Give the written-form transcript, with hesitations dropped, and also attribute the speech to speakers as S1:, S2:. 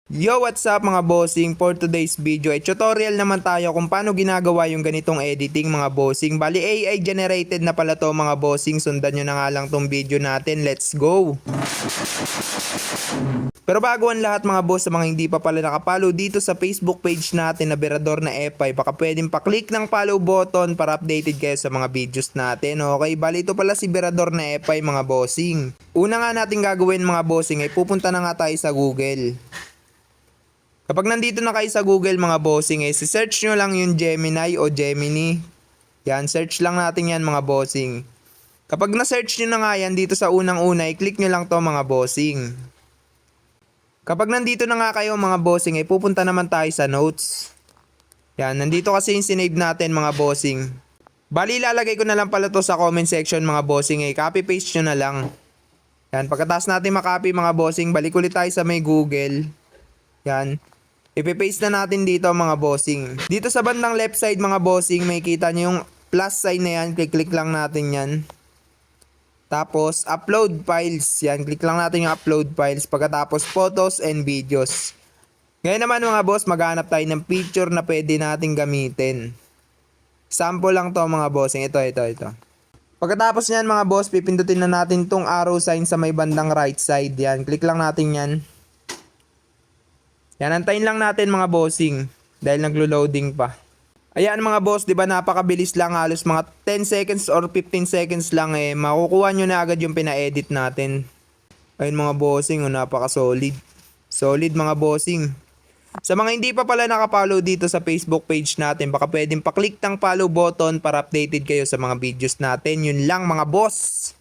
S1: Yo, what's up mga bossing? For today's video ay tutorial naman tayo kung paano ginagawa yung ganitong editing mga bossing. Bali AI generated na pala to mga bossing. Sundan nyo na nga lang tong video natin. Let's go! Pero bago ang lahat mga boss, sa mga hindi pa pala nakapollow dito sa Facebook page natin na Berador na F5, baka pwedeng pa-click ng follow button para updated kayo sa mga videos natin. Okay, bali ito pala si Berador na F5 mga bossing. Una nga natin gagawin mga bossing ay pupunta na nga tayo sa Google. Kapag nandito na kayo sa Google mga bossing, search nyo lang yung Gemini o Gemini. Yan, search lang natin yan mga bossing. Kapag na-search nyo na nga yan dito sa unang-una, i-click nyo lang to mga bossing. Kapag nandito na nga kayo mga bossing, pupunta naman tayo sa notes. Yan, nandito kasi yung sinave natin mga bossing. Bali, ilalagay ko na lang pala to sa comment section mga bossing. Copy-paste nyo na lang. Yan, pagkatapos natin makopy mga bossing, balik ulit tayo sa may Google. Yan. Ipipaste na natin dito mga bossing. Dito sa bandang left side mga bossing, may kita nyo yung plus sign na yan. Click lang natin yan. Tapos upload files. Yan, click lang natin yung upload files. Pagkatapos photos and videos. Ngayon naman mga boss, maghanap tayo ng picture na pwede natin gamitin. Sample lang to mga bossing. Ito. Pagkatapos nyan mga boss, pipindutin na natin tong arrow sign sa may bandang right side. Yan, click lang natin yan. Yan, antayin lang natin mga bossing dahil naglo-loading pa. Ayan mga boss, di ba napakabilis lang, halos mga 10 seconds or 15 seconds lang makukuha nyo na agad yung pina-edit natin. Ayun mga bossing, napaka-solid. Solid mga bossing. Sa mga hindi pa pala nakapollow dito sa Facebook page natin, baka pwedeng pa-click ng follow button para updated kayo sa mga videos natin. Yun lang mga boss.